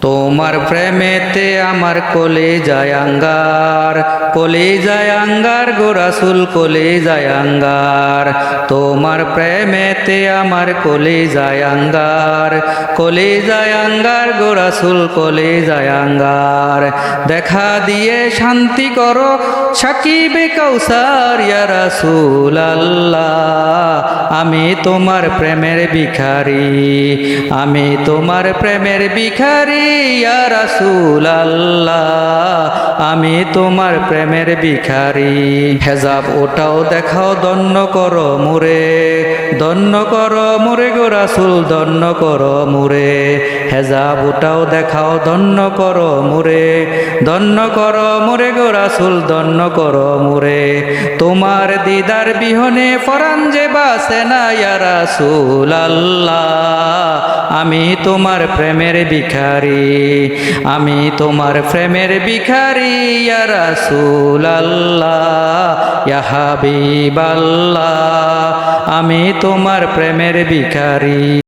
তোমার প্রেমেতে আমার কলিজায় আঙ্গার, কলিজায় আঙ্গার গো রাসূল, কলিজায় আঙ্গার। তোমার প্রেমেতে আমার কলিজায় আঙ্গার, কলিজায় আঙ্গার গো রাসূল, কলিজায় আঙ্গার। দেখা দিয়ে শান্তি করো সাকিবে কাউসার ইয়া রাসূল আল্লাহ। আমি তোমার প্রেমের ভিখারি, আমি তোমার প্রেমের ভিখারি ইয়া রাসূল আল্লাহ। আমি তোমার প্রেমের ভিখারি। হেজাব ওটাও দেখাও, দন্য করো মুরে, দন্য করো মুরে গো রাসূল, দন্য করো মুরে। হেজাব ওটাও দেখাও, দন্য করো মুরে, দন্য করো মুরে গো রাসূল, দন্য করো মুরে। তোমার দিদার বিহনে পরাণ যে বাসে না ইয়া রাসূল আল্লাহ। আমি তোমার প্রেমের ভিখারি, আমি তোমার প্রেমের ভিখারি ইয়া রাসূল আল্লাহ, ইয়া হাবিব আল্লাহ। আমি তোমার প্রেমের ভিখারি।